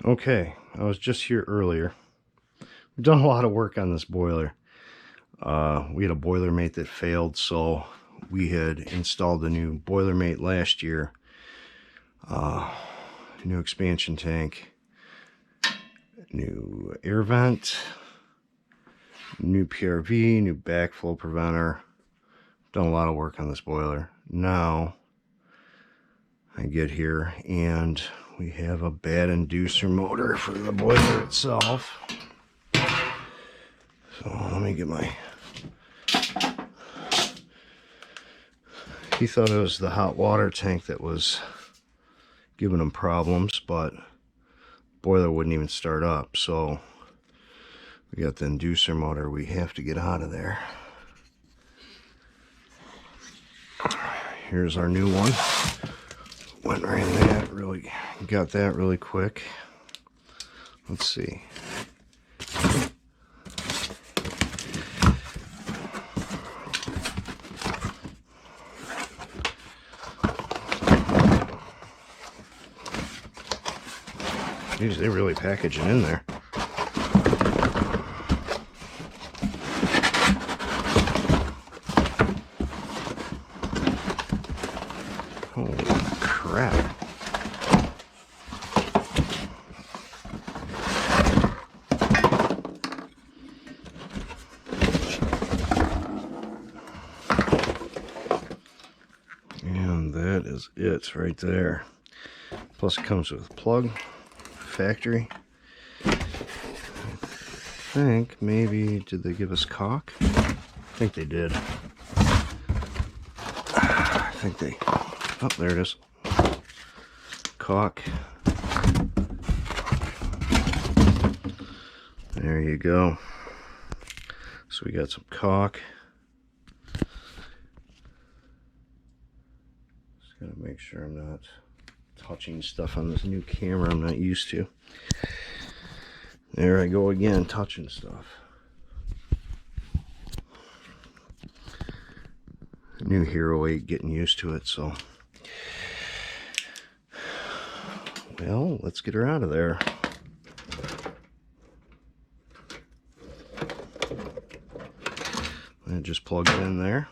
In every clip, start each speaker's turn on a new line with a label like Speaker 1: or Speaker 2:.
Speaker 1: Okay, I was just here earlier. We've done a lot of work on this boiler. We had a boiler mate that failed, so we had installed a new boiler mate last year. New expansion tank, new air vent, new PRV, new backflow preventer. Done a lot of work on this boiler. Now I get here and we have a bad inducer motor for the boiler itself. So let me get my... He thought it was the hot water tank that was giving him problems, but boiler wouldn't even start up. So we got the inducer motor we have to get out of there. Here's our new one. Went right in that, really got that really quick. Let's see. Geez, they really package it in there. Holy crap. And that is it right there. Plus it comes with a plug, factory. I think maybe, did they give us caulk? I think they did. I think they... Oh, there it is. Caulk. There you go. So we got some caulk. Just gotta make sure I'm not touching stuff on this new camera I'm not used to. There I go again, touching stuff. New Hero 8, getting used to it, so... Well, let's get her out of there. And just plug it in there.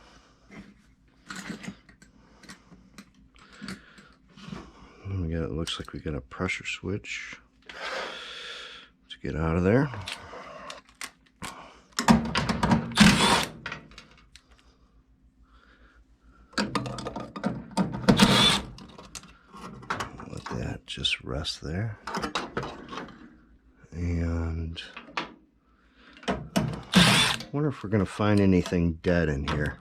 Speaker 1: And we got, it looks like we got a pressure switch to get out of there. Just rest there, and I wonder if we're going to find anything dead in here.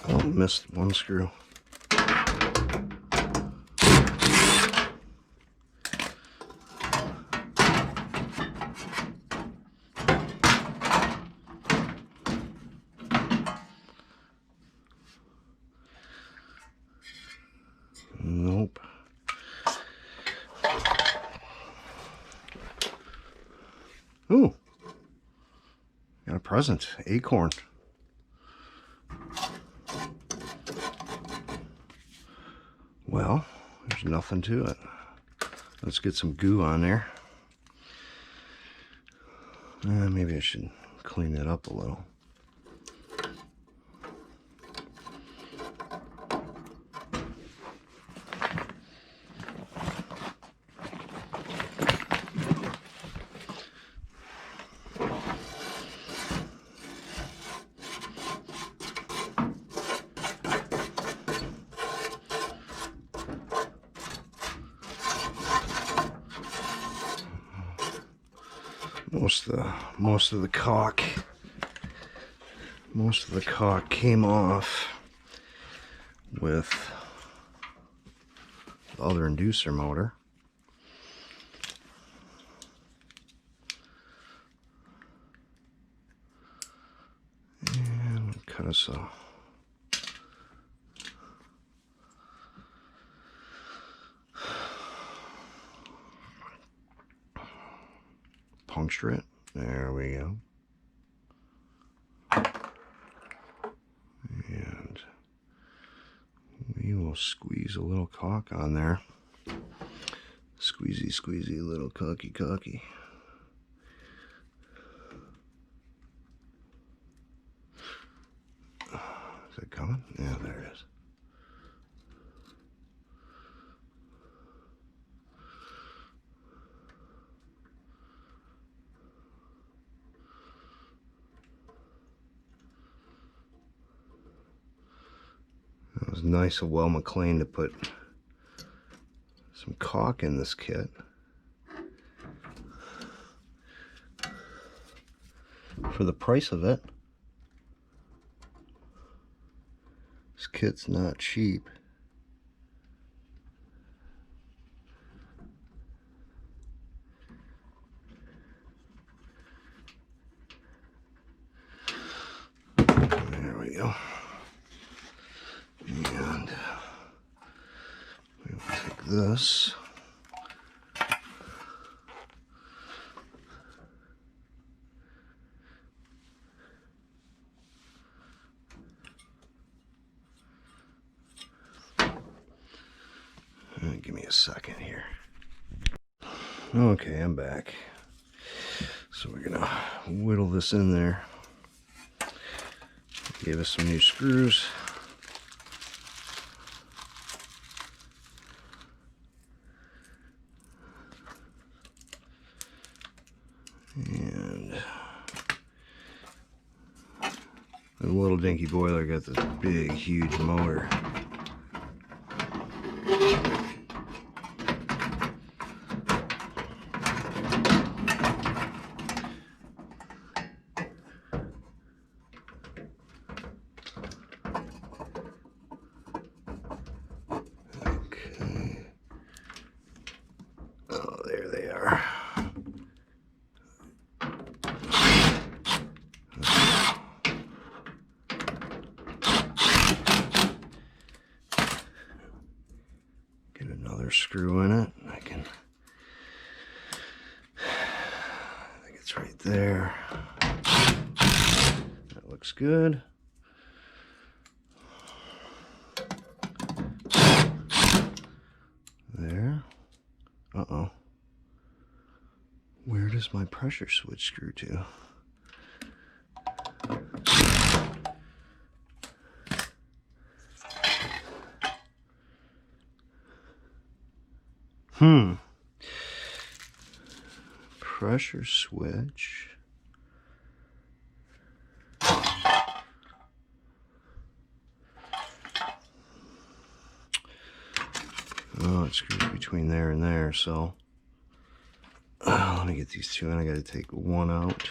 Speaker 1: Oh, missed one screw. Nope. Ooh. Got a present. Acorn. Well, there's nothing to it. Let's get some goo on there. Maybe I should clean that up a little. Most of the caulk came off with the other inducer motor. And cut us a puncture it. There we go. And we will squeeze a little caulk on there. Squeezy, squeezy, little caulky, caulky. Is it coming? Yeah, there it is. It was nice of Weil Mclain to put some caulk in this kit. For the price of it. This kit's not cheap. There we go. And we will take this. Give me a second here. Okay, I'm back. So we're gonna whittle this in there. Give us some new screws. And the little dinky boiler got this big, huge motor. Screw in it. I think it's right there. That looks good. There. Uh-oh. Where does my pressure switch screw to? Pressure switch. Oh, it screws between there and there, so let me get these two, and I gotta take one out.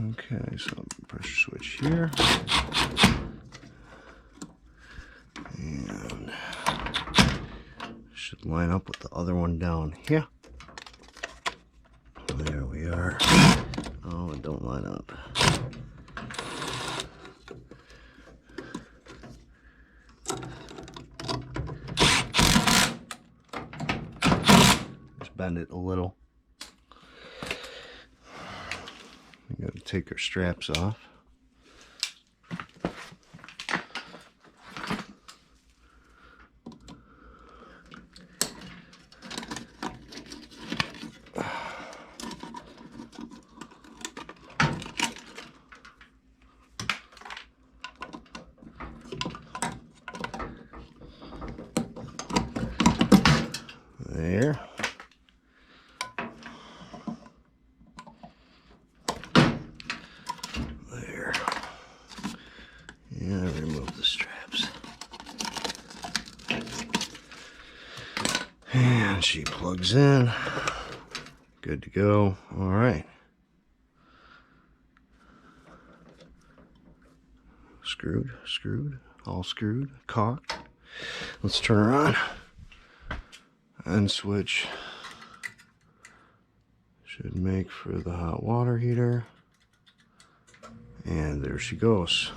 Speaker 1: Okay, so pressure switch here. And should line up with the other one down here. There we are. Oh, it don't line up. Just bend it a little. We gotta take our straps off. There. There. And remove the straps. And she plugs in. Good to go. All right. Screwed, all screwed, cocked. Let's turn her on. And switch should make for the hot water heater, and there she goes.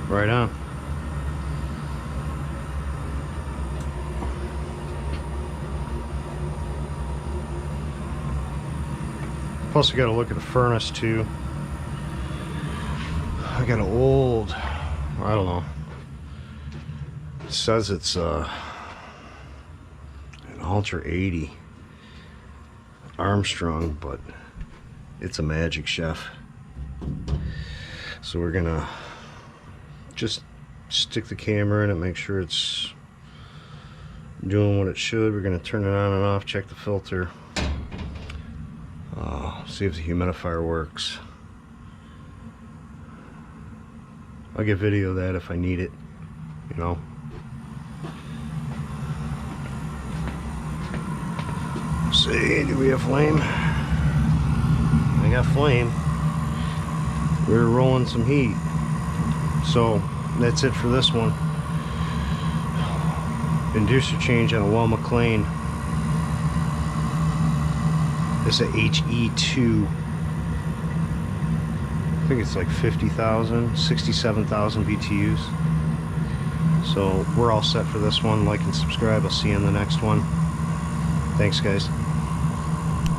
Speaker 1: Right on. Plus we got to look at the furnace too. I got an old, I don't know, it says it's an Ultra 80 Armstrong, but it's a Magic Chef. So we're gonna just stick the camera in it, make sure it's doing what it should. We're gonna turn it on and off, check the filter, see if the humidifier works. I'll get video of that if I need it, you know. See, do we have flame? I got flame. We're rolling some heat. So that's it for this one. Inducer change on a Weil Mclain. This is a HE2. I think it's like 50,000, 67,000 BTUs. So we're all set for this one. Like and subscribe. I'll see you in the next one. Thanks, guys.